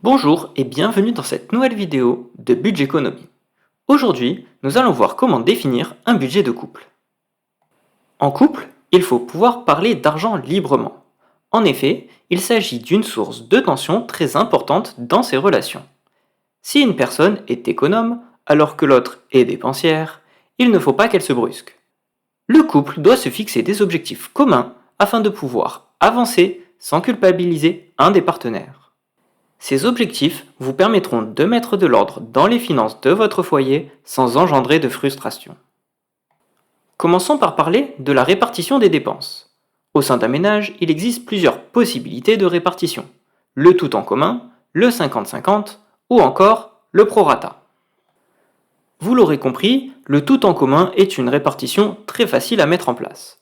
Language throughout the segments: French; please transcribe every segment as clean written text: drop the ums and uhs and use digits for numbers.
Bonjour et bienvenue dans cette nouvelle vidéo de Budgeconomie. Aujourd'hui, nous allons voir comment définir un budget de couple. En couple, il faut pouvoir parler d'argent librement. En effet, il s'agit d'une source de tension très importante dans ces relations. Si une personne est économe alors que l'autre est dépensière, il ne faut pas qu'elle se brusque. Le couple doit se fixer des objectifs communs afin de pouvoir avancer sans culpabiliser un des partenaires. Ces objectifs vous permettront de mettre de l'ordre dans les finances de votre foyer sans engendrer de frustration. Commençons par parler de la répartition des dépenses. Au sein d'un ménage, il existe plusieurs possibilités de répartition. Le tout en commun, le 50-50 ou encore le prorata. Vous l'aurez compris, le tout en commun est une répartition très facile à mettre en place.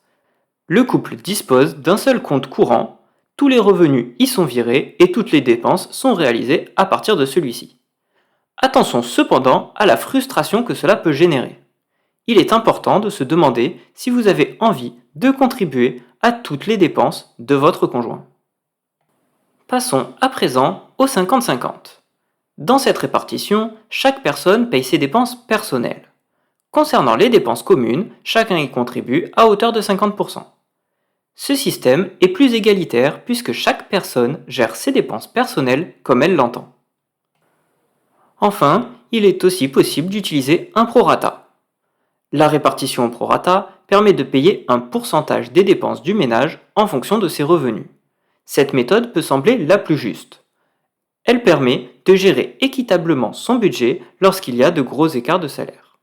Le couple dispose d'un seul compte courant. Tous les revenus y sont virés et toutes les dépenses sont réalisées à partir de celui-ci. Attention cependant à la frustration que cela peut générer. Il est important de se demander si vous avez envie de contribuer à toutes les dépenses de votre conjoint. Passons à présent au 50-50. Dans cette répartition, chaque personne paye ses dépenses personnelles. Concernant les dépenses communes, chacun y contribue à hauteur de 50%. Ce système est plus égalitaire puisque chaque personne gère ses dépenses personnelles comme elle l'entend. Enfin, il est aussi possible d'utiliser un prorata. La répartition au prorata permet de payer un pourcentage des dépenses du ménage en fonction de ses revenus. Cette méthode peut sembler la plus juste. Elle permet de gérer équitablement son budget lorsqu'il y a de gros écarts de salaire.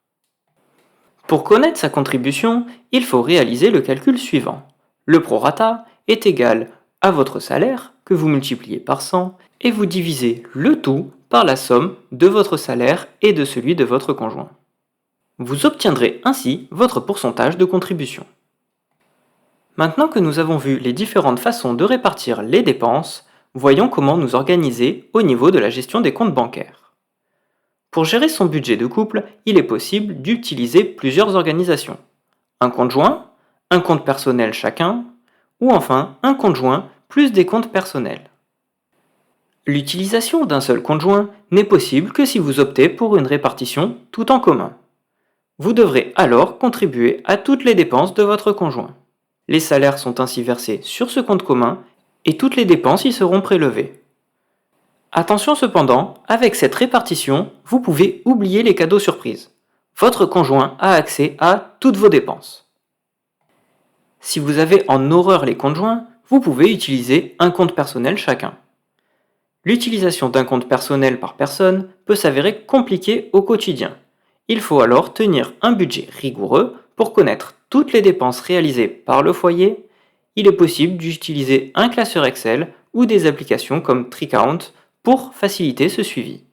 Pour connaître sa contribution, il faut réaliser le calcul suivant. Le prorata est égal à votre salaire que vous multipliez par 100 et vous divisez le tout par la somme de votre salaire et de celui de votre conjoint. Vous obtiendrez ainsi votre pourcentage de contribution. Maintenant que nous avons vu les différentes façons de répartir les dépenses, voyons comment nous organiser au niveau de la gestion des comptes bancaires. Pour gérer son budget de couple, il est possible d'utiliser plusieurs organisations. Un compte joint, un compte personnel chacun, ou enfin un compte joint plus des comptes personnels. L'utilisation d'un seul compte joint n'est possible que si vous optez pour une répartition tout en commun. Vous devrez alors contribuer à toutes les dépenses de votre conjoint. Les salaires sont ainsi versés sur ce compte commun et toutes les dépenses y seront prélevées. Attention cependant, avec cette répartition, vous pouvez oublier les cadeaux surprises. Votre conjoint a accès à toutes vos dépenses. Si vous avez en horreur les comptes joints, vous pouvez utiliser un compte personnel chacun. L'utilisation d'un compte personnel par personne peut s'avérer compliquée au quotidien. Il faut alors tenir un budget rigoureux pour connaître toutes les dépenses réalisées par le foyer. Il est possible d'utiliser un classeur Excel ou des applications comme Tricount pour faciliter ce suivi.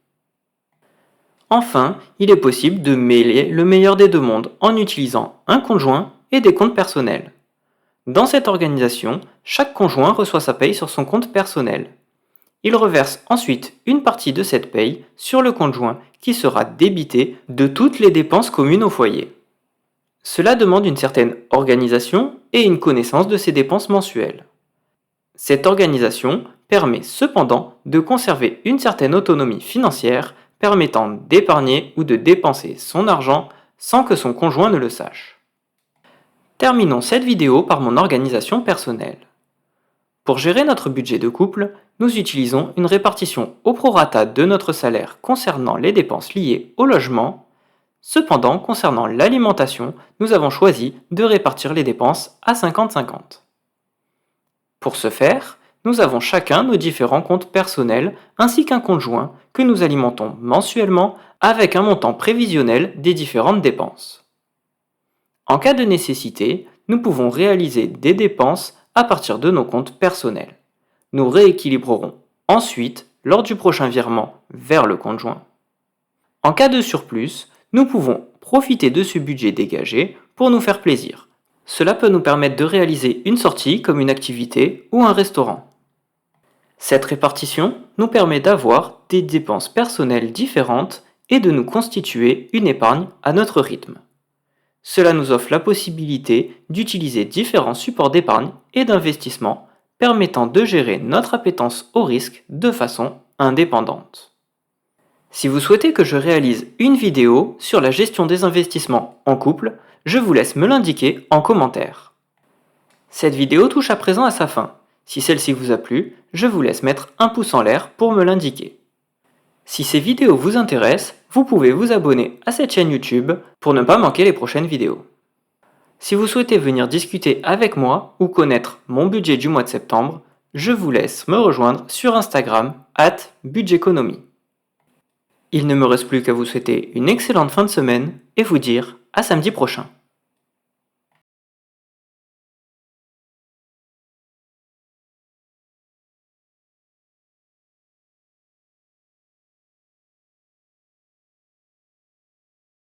Enfin, il est possible de mêler le meilleur des deux mondes en utilisant un compte joint et des comptes personnels. Dans cette organisation, chaque conjoint reçoit sa paye sur son compte personnel. Il reverse ensuite une partie de cette paye sur le compte joint qui sera débité de toutes les dépenses communes au foyer. Cela demande une certaine organisation et une connaissance de ses dépenses mensuelles. Cette organisation permet cependant de conserver une certaine autonomie financière permettant d'épargner ou de dépenser son argent sans que son conjoint ne le sache. Terminons cette vidéo par mon organisation personnelle. Pour gérer notre budget de couple, nous utilisons une répartition au prorata de notre salaire concernant les dépenses liées au logement. Cependant, concernant l'alimentation, nous avons choisi de répartir les dépenses à 50-50. Pour ce faire, nous avons chacun nos différents comptes personnels ainsi qu'un compte joint que nous alimentons mensuellement avec un montant prévisionnel des différentes dépenses. En cas de nécessité, nous pouvons réaliser des dépenses à partir de nos comptes personnels. Nous rééquilibrerons ensuite lors du prochain virement vers le compte joint. En cas de surplus, nous pouvons profiter de ce budget dégagé pour nous faire plaisir. Cela peut nous permettre de réaliser une sortie comme une activité ou un restaurant. Cette répartition nous permet d'avoir des dépenses personnelles différentes et de nous constituer une épargne à notre rythme. Cela nous offre la possibilité d'utiliser différents supports d'épargne et d'investissement permettant de gérer notre appétence au risque de façon indépendante. Si vous souhaitez que je réalise une vidéo sur la gestion des investissements en couple, je vous laisse me l'indiquer en commentaire. Cette vidéo touche à présent à sa fin. Si celle-ci vous a plu, je vous laisse mettre un pouce en l'air pour me l'indiquer. Si ces vidéos vous intéressent, vous pouvez vous abonner à cette chaîne YouTube pour ne pas manquer les prochaines vidéos. Si vous souhaitez venir discuter avec moi ou connaître mon budget du mois de septembre, je vous laisse me rejoindre sur Instagram @budgeteconomie. Il ne me reste plus qu'à vous souhaiter une excellente fin de semaine et vous dire à samedi prochain.